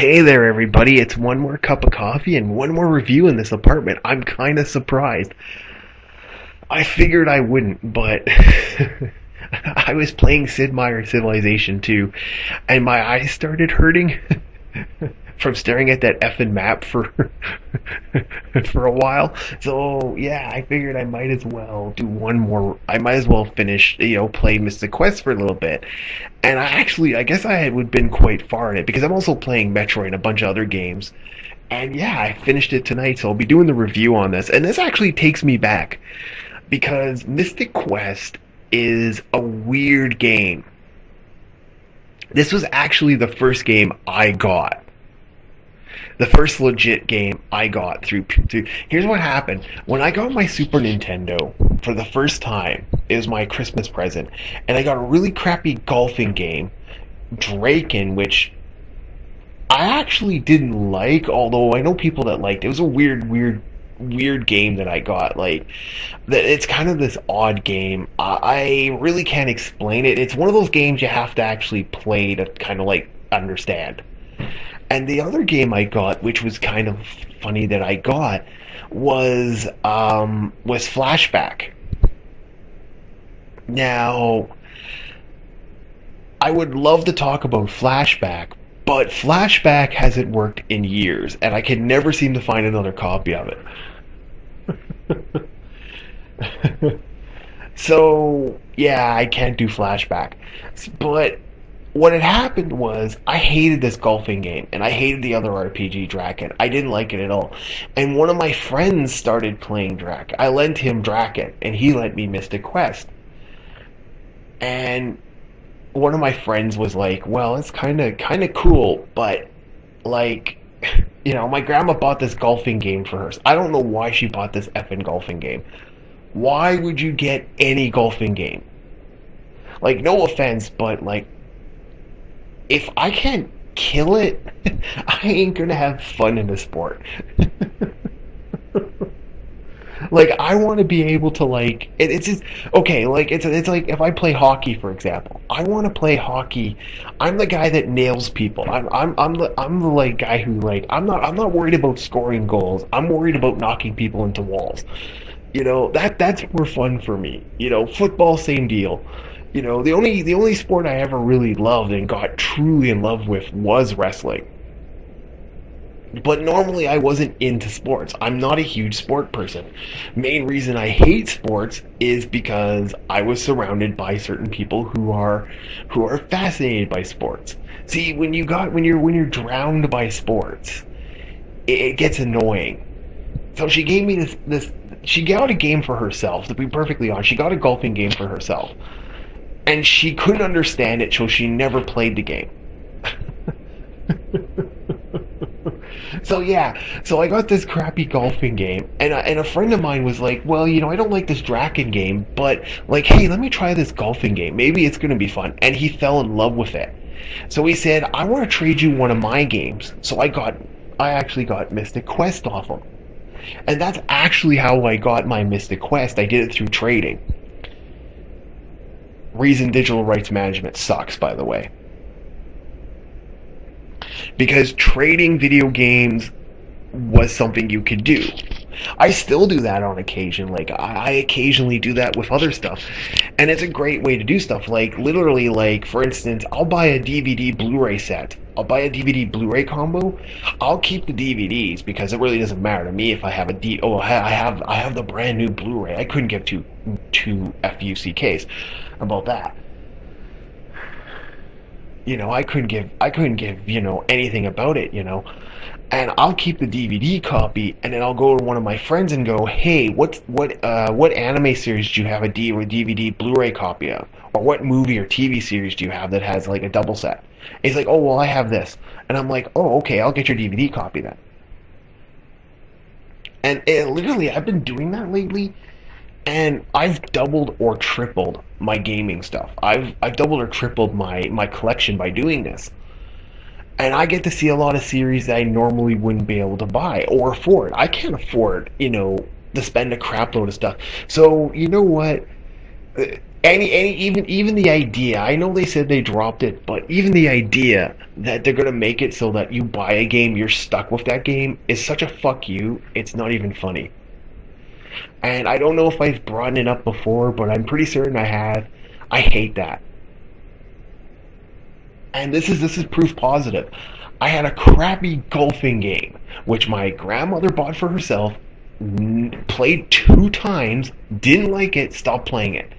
Hey there, everybody. It's one more cup of coffee and one more review in this apartment. I'm kind of surprised. I figured I wouldn't, but I was playing Sid Meier's Civilization 2, and my eyes started hurting from staring at that effing map for for a while. So yeah, I figured I might as well do one more. I might as well finish, play Mystic Quest for a little bit. And I guess I had been quite far in it because I'm also playing Metroid and a bunch of other games. And yeah, I finished it tonight, so I'll be doing the review on this. And this actually takes me back because Mystic Quest is a weird game. This was actually the first game I got. The first legit game I got through. Here's what happened. When I got my Super Nintendo for the first time, it was my Christmas present, and I got a really crappy golfing game, Draken, which I actually didn't like, although I know people that liked it. It was a weird game that I got. It's kind of this odd game. I really can't explain it. It's one of those games you have to actually play to kind of understand. And the other game I got, which was kind of funny that I got, was Flashback. Now, I would love to talk about Flashback, but Flashback hasn't worked in years, and I can never seem to find another copy of it. So, yeah, I can't do Flashback. But what had happened was I hated this golfing game, and I hated the other RPG, Draken. I didn't like it at all. And one of my friends started playing Draken. I lent him Draken, and he lent me Mystic Quest. And one of my friends was like, well, it's kind of cool, but, my grandma bought this golfing game for her. I don't know why she bought this effing golfing game. Why would you get any golfing game? No offense, but, if I can't kill it, I ain't gonna have fun in the sport. I want to be able to it's just okay. It's like if I play hockey, for example. I want to play hockey. I'm the guy that nails people. I'm the guy who I'm not worried about scoring goals. I'm worried about knocking people into walls. That's more fun for me. Football, same deal. The only sport I ever really loved and got truly in love with was wrestling. But normally I wasn't into sports. I'm not a huge sport person. Main reason I hate sports is because I was surrounded by certain people who are fascinated by sports. See, when you're drowned by sports, it gets annoying. So she gave me this she got a game for herself, to be perfectly honest. She got a golfing game for herself. And she couldn't understand it, so she never played the game. So I got this crappy golfing game, and a friend of mine was like, well, I don't like this Draken game, but, hey, let me try this golfing game. Maybe it's going to be fun. And he fell in love with it. So he said, I want to trade you one of my games. So I actually got Mystic Quest off him. And that's actually how I got my Mystic Quest. I did it through trading. Reason digital rights management sucks, by the way. Because trading video games was something you could do. I still do that on occasion. I occasionally do that with other stuff. And it's a great way to do stuff. Literally, for instance, I'll buy a DVD Blu-ray set. I'll buy a DVD Blu-ray combo. I'll keep the DVDs because it really doesn't matter to me if I have I have the brand new Blu-ray. I couldn't give two FUCKs about that. I couldn't give anything about it, and I'll keep the DVD copy, and then I'll go to one of my friends and go, hey, what anime series do you have a DVD Blu-ray copy of, or what movie or TV series do you have that has a double set? And he's like, oh, well, I have this, and I'm like, oh, okay, I'll get your DVD copy then. And literally, I've been doing that lately. And I've doubled or tripled my gaming stuff. I've doubled or tripled my collection by doing this. And I get to see a lot of series that I normally wouldn't be able to buy or afford. I can't afford, to spend a crap load of stuff. So, you know what? Even the idea, I know they said they dropped it, but even the idea that they're gonna make it so that you buy a game, you're stuck with that game, is such a fuck you. It's not even funny. And I don't know if I've brought it up before, but I'm pretty certain I have. I hate that. And this is proof positive. I had a crappy golfing game, which my grandmother bought for herself, played 2 times, didn't like it, stopped playing it.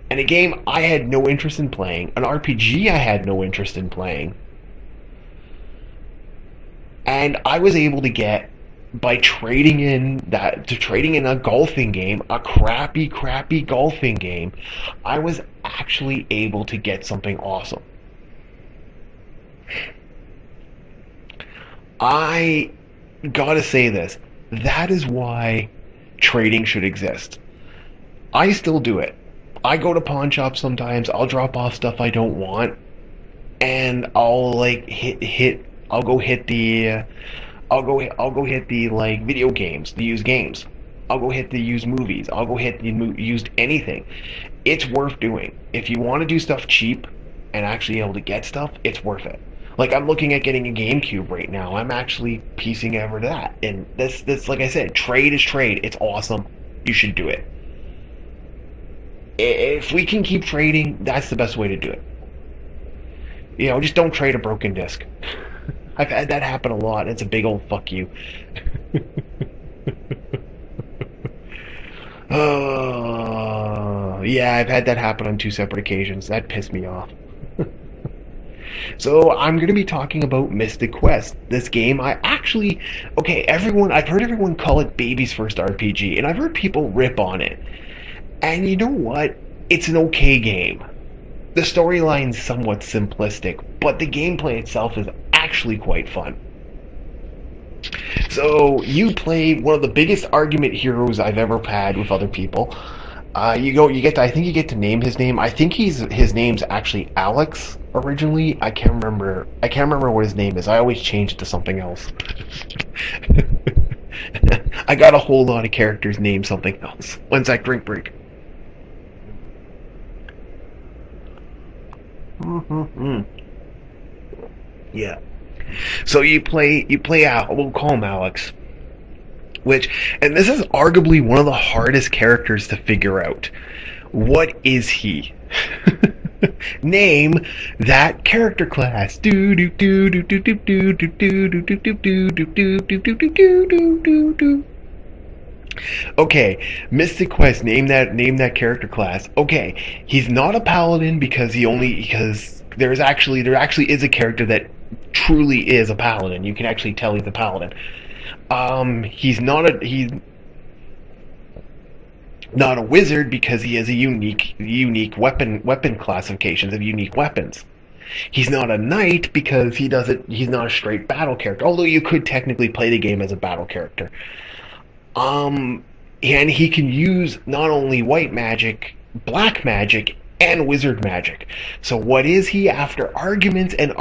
And a game I had no interest in playing, an RPG I had no interest in playing, and I was able to get, by trading in a golfing game, a crappy golfing game, I was actually able to get something awesome. I gotta say this. That is why trading should exist. I still do it. I go to pawn shops sometimes. I'll drop off stuff I don't want, and I'll like hit. I'll go hit the like video games, the used games. I'll go hit the used movies. I'll go hit the used anything. It's worth doing. If you want to do stuff cheap and actually able to get stuff, it's worth it. Like I'm looking at getting a GameCube right now. I'm actually piecing over that, and this like I said, trade is trade. It's awesome. You should do it. If we can keep trading, that's the best way to do it. You know, just don't trade a broken disc. I've had that happen a lot. It's a big old fuck you. Oh, yeah, I've had that happen on 2 separate occasions. That pissed me off. So I'm going to be talking about Mystic Quest. This game, I've heard everyone call it baby's first RPG, and I've heard people rip on it. And you know what? It's an okay game. The storyline's somewhat simplistic, but the gameplay itself is actually quite fun. So you play one of the biggest argument heroes I've ever had with other people. I think you get to name his name. I think his name's actually Alex originally. I can't remember what his name is. I always change it to something else. I got a whole lot of characters named something else. One sec, drink break. Yeah. So we'll call him Alex. And this is arguably one of the hardest characters to figure out. What is he? Name that character class. Okay, Mystic Quest, name that character class. Okay, he's not a paladin because there actually is a character that truly is a paladin. You can actually tell he's a paladin. He's not a wizard because he has a unique weapon classifications of unique weapons. He's not a knight because he's not a straight battle character, although you could technically play the game as a battle character. And he can use not only white magic, black magic, and wizard magic. So what is he? After arguments and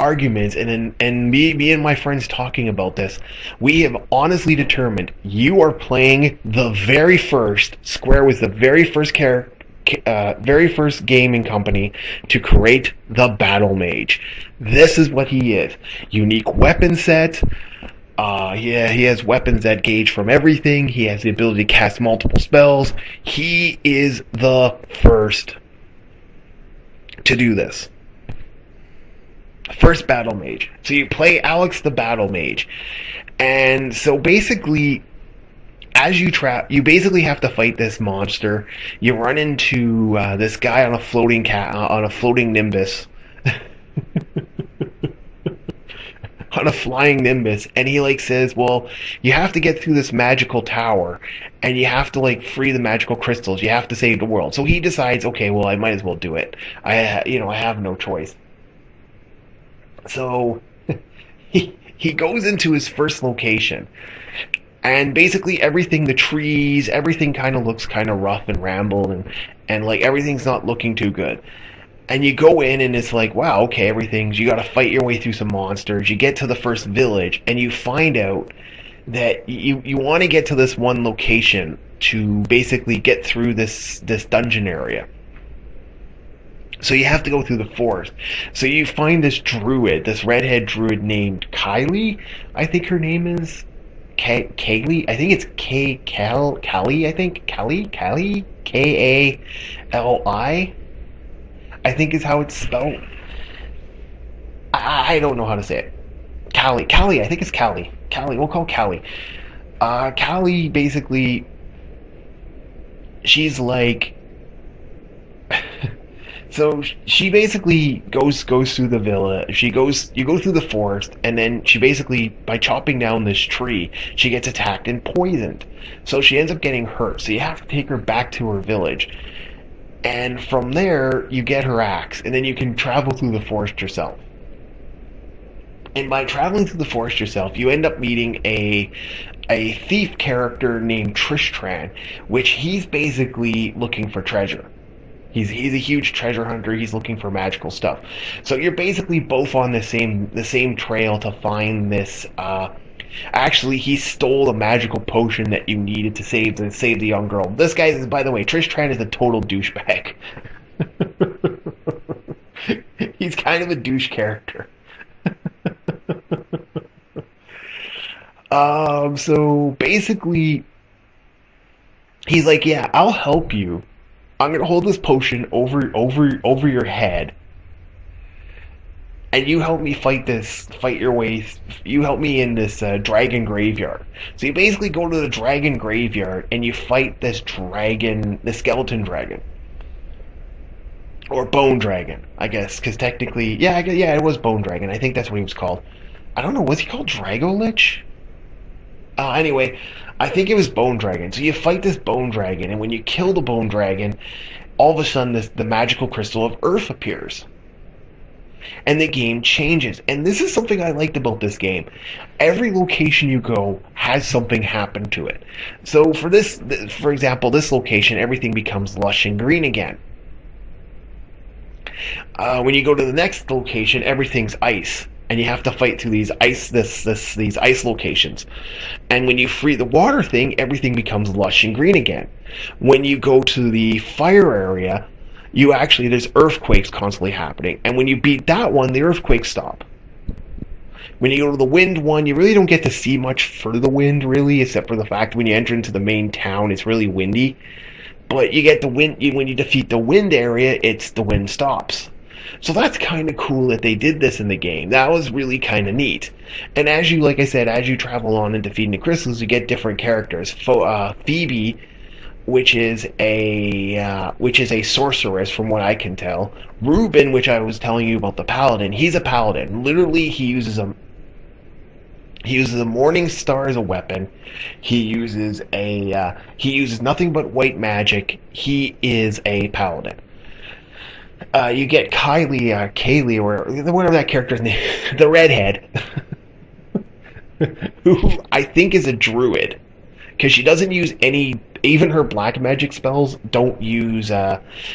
me and my friends talking about this, we have honestly determined you are playing the very first. Square was the very first gaming company to create the Battle Mage. This is what he is. Unique weapon set. He has weapons that gauge from everything. He has the ability to cast multiple spells. He is the first to do this. First Battle Mage. So you play Alex the Battle Mage. And so basically, as you basically have to fight this monster. You run into this guy on a floating nimbus. On a flying nimbus, and he says, well, you have to get through this magical tower, and you have to free the magical crystals. You have to save the world. So he decides, okay, well, I might as well do it. I have no choice. So he goes into his first location, and basically everything, the trees, everything kind of looks kind of rough and ramble, and everything's not looking too good. And you go in and it's wow, okay, you gotta fight your way through some monsters. You get to the first village and you find out that you want to get to this one location to basically get through this dungeon area. So you have to go through the forest. So you find this druid, this redhead druid named Kylie. I think her name is Kaylee. I think it's Callie. I think Callie. Kali. I think is how it's spelled. I don't know how to say it. Callie. I think it's Callie. We'll call Callie. Callie basically, she's like. So she basically goes through the villa. You go through the forest, and then she basically, by chopping down this tree, she gets attacked and poisoned. So she ends up getting hurt. So you have to take her back to her village, and from there you get her axe, and then you can travel through the forest yourself. And by traveling through the forest yourself, you end up meeting a thief character named Tristran, which he's basically looking for treasure. He's a huge treasure hunter. He's looking for magical stuff. So you're basically both on the same trail to find this. Actually, he stole the magical potion that you needed to save the young girl. This guy is, by the way, Tristran is a total douchebag. He's kind of a douche character. So basically, he's like, yeah, I'll help you. I'm gonna hold this potion over your head, and you help me you help me in this dragon graveyard. So you basically go to the dragon graveyard and you fight this dragon, the skeleton dragon, or bone dragon, I guess, because technically, yeah, it was bone dragon. I think that's what he was called. I don't know, was he called Dragolich? Anyway, I think it was Bone Dragon. So you fight this Bone Dragon, and when you kill the Bone Dragon, all of a sudden the magical crystal of Earth appears. And the game changes. And this is something I liked about this game. Every location you go has something happen to it. So for example, this location, everything becomes lush and green again. When you go to the next location, everything's ice. And you have to fight through these ice locations. And when you free the water thing, everything becomes lush and green again. When you go to the fire area, there's earthquakes constantly happening. And when you beat that one, the earthquakes stop. When you go to the wind one, you really don't get to see much for the wind, really, except for the fact when you enter into the main town, it's really windy. But you get the wind, when you defeat the wind area, the wind stops. So that's kind of cool that they did this in the game. That was really kind of neat. And like I said, as you travel on and defeating the crystals, you get different characters. Phoebe, which is a sorceress, from what I can tell. Reuben, which I was telling you about, the paladin. He's a paladin. Literally, he uses a morning star as a weapon. He uses nothing but white magic. He is a paladin. You get Kaylee, or whatever that character's name, the redhead, who I think is a druid, because she doesn't use even her black magic spells don't use,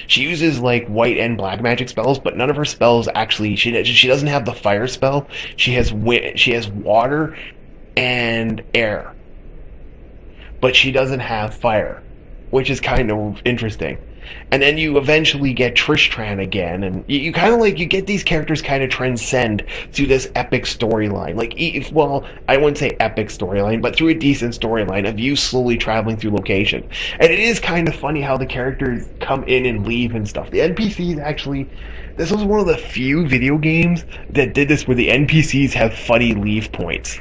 she uses like white and black magic spells, but none of her spells actually, she doesn't have the fire spell. She has water and air, but she doesn't have fire, which is kind of interesting. And then you eventually get Tristran again, and you kind of you get these characters kind of transcend through this epic storyline. I wouldn't say epic storyline, but through a decent storyline of you slowly traveling through location. And it is kind of funny how the characters come in and leave and stuff. The NPCs actually, this was one of the few video games that did this where the NPCs have funny leave points.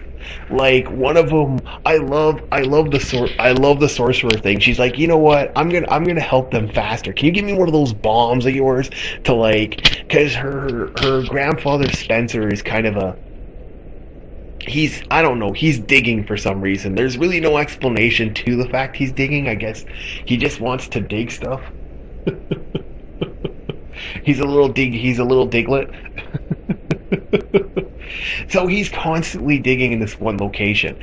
Like one of them, I love the sorcerer thing. She's like, you know what? I'm gonna help them faster. Can you give me one of those bombs of yours because her grandfather Spencer is kind of he's digging for some reason. There's really no explanation to the fact he's digging. I guess he just wants to dig stuff. He's a little diglet. So he's constantly digging in this one location.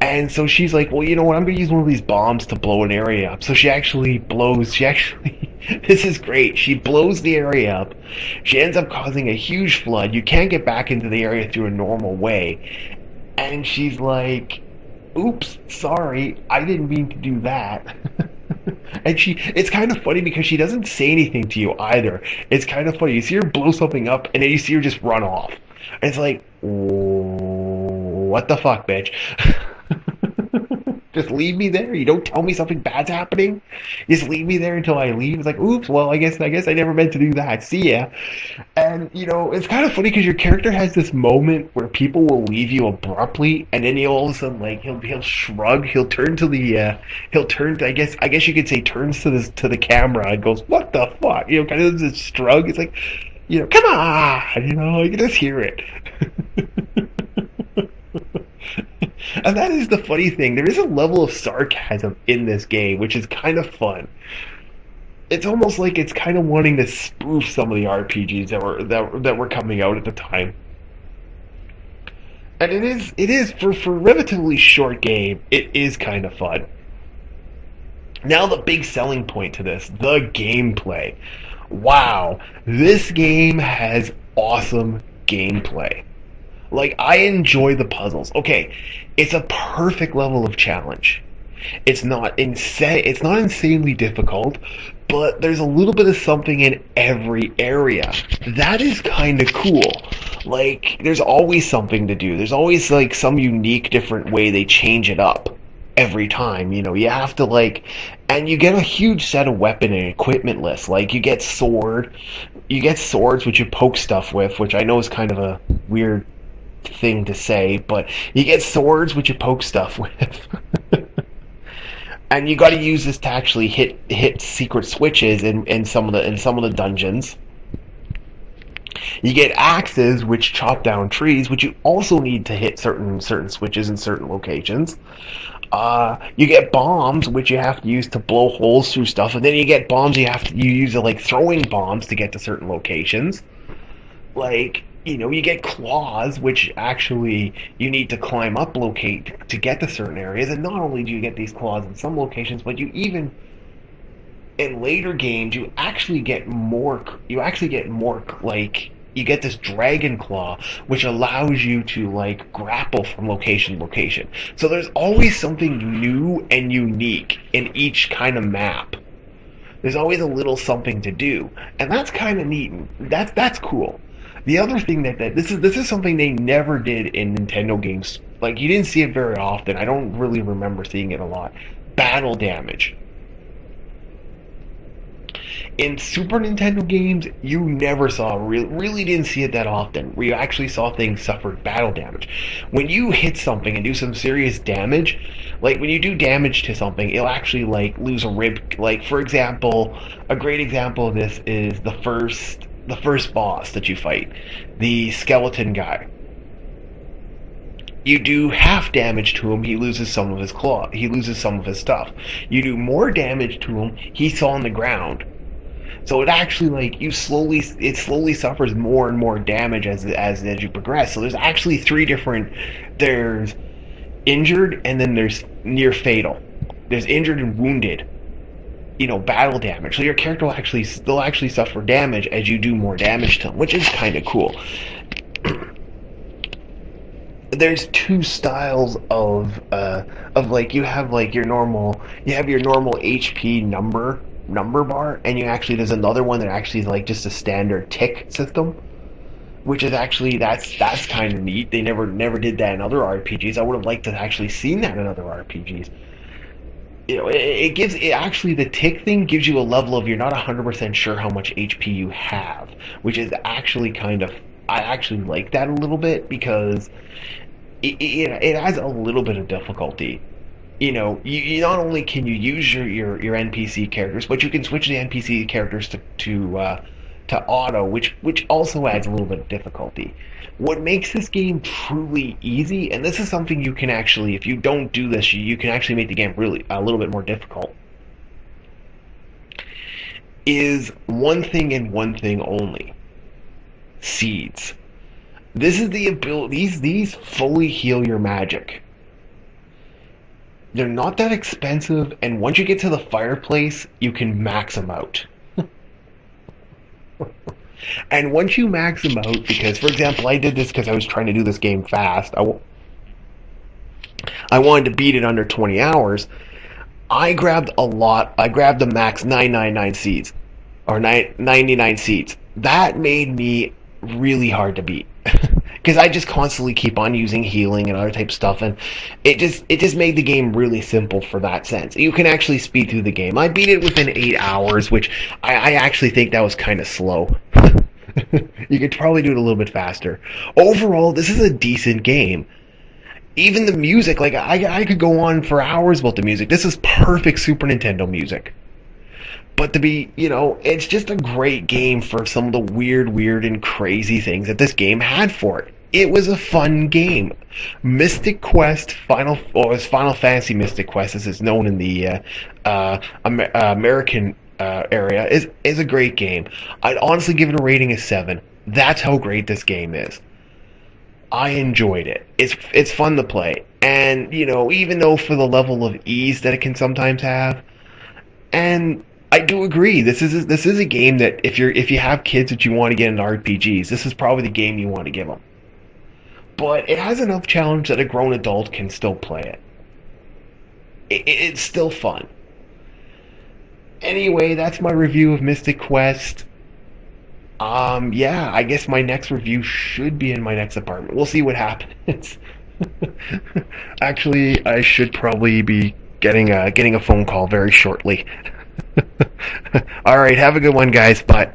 And so she's like, well, you know what, I'm going to use one of these bombs to blow an area up. So this is great. She blows the area up. She ends up causing a huge flood. You can't get back into the area through a normal way. And she's like, oops, sorry, I didn't mean to do that. And it's kind of funny because she doesn't say anything to you either. It's kind of funny. You see her blow something up, and then you see her just run off. And it's like, what the fuck, bitch? Just leave me there. You don't tell me something bad's happening. You just leave me there until I leave. It's like, oops. Well, I guess I never meant to do that. See ya. And it's kind of funny because your character has this moment where people will leave you abruptly, and then he'll all of a sudden like he'll shrug. He'll turn to the he'll turn. I guess you could say turns to the camera and goes, "What the fuck?" Kind of this shrug. It's like, come on. You can just hear it. And that is the funny thing. There is a level of sarcasm in this game, which is kind of fun. It's almost like it's kind of wanting to spoof some of the RPGs that were coming out at the time. And it is for a relatively short game. It is kind of fun. Now the big selling point to this, the gameplay. Wow, this game has awesome gameplay. Like, I enjoy the puzzles. Okay, it's a perfect level of challenge. It's not insanely difficult, but there's a little bit of something in every area. That is kind of cool. Like, there's always something to do. There's always like some unique different way they change it up every time. You have to and you get a huge set of weapon and equipment lists. Like, you get swords which you poke stuff with, which I know is kind of a weird thing to say, but you get swords which you poke stuff with. And you got to use this to actually hit secret switches in some of the dungeons. You get axes which chop down trees, which you also need to hit certain switches in certain locations. You get bombs which you have to use to blow holes through stuff, and then you get bombs you use like throwing bombs to get to certain locations. Like, you get claws, which actually you need to climb up locate to get to certain areas. And not only do you get these claws in some locations, but you even in later games you actually get more. Like, you get this dragon claw, which allows you to like grapple from location to location. So there's always something new and unique in each kind of map. There's always a little something to do, and that's kind of neat. That's cool. The other thing that this is something they never did in Nintendo games. Like, you didn't see it very often. I don't really remember seeing it a lot. Battle damage. In Super Nintendo games, you never really didn't see it that often, where you actually saw things suffer battle damage. When you hit something and do some serious damage, like when you do damage to something, it'll actually like lose a rib. Like, for example, a great example of this is the first boss that you fight, the skeleton guy. You do half damage to him, he loses some of his claw, he loses some of his stuff. You do more damage to him, he's on the ground. So it actually it slowly suffers more and more damage as you progress. So there's actually there's injured, and then there's near fatal. There's injured and wounded. Battle damage. So your character will actually suffer damage as you do more damage to them, which is kind of cool. There's two styles of you have your normal HP number bar, and there's another one that actually is like just a standard tick system, which is actually that's kind of neat. They never did that in other RPGs. I would have liked to actually seen that in other RPGs. The tick thing gives you a level of you're not 100% sure how much HP you have, which is actually I actually like that a little bit because it adds a little bit of difficulty. You not only can you use your NPC characters, but you can switch the NPC characters to auto, which also adds a little bit of difficulty. What makes this game truly easy, and this is something you can actually, if you don't do this, you can actually make the game really a little bit more difficult, is one thing and one thing only: seeds. This is the ability. These fully heal your magic. They're not that expensive, and once you get to the fireplace, you can max them out. And once you max them out, because, for example, I did this because I was trying to do this game fast. I wanted to beat it under 20 hours. I grabbed a lot. I grabbed the max 999 seeds, or 99 seeds. That made me really hard to beat. Because I just constantly keep on using healing and other type of stuff, and it just made the game really simple for that sense. You can actually speed through the game. I beat it within 8 hours, which I actually think that was kind of slow. You could probably do it a little bit faster. Overall, this is a decent game. Even the music, like I could go on for hours about the music. This is perfect Super Nintendo music. But to be, it's just a great game for some of the weird, and crazy things that this game had for it. It was a fun game. Mystic Quest, Final Fantasy Mystic Quest, as it's known in the American area, is a great game. I'd honestly give it a rating of 7. That's how great this game is. I enjoyed it. It's fun to play, and even though for the level of ease that it can sometimes have, and I do agree. This is a game that if you have kids that you want to get into RPGs, this is probably the game you want to give them. But it has enough challenge that a grown adult can still play it. It's still fun. Anyway, that's my review of Mystic Quest. Yeah, I guess my next review should be in my next apartment. We'll see what happens. Actually, I should probably be getting a phone call very shortly. All right, have a good one, guys. Bye.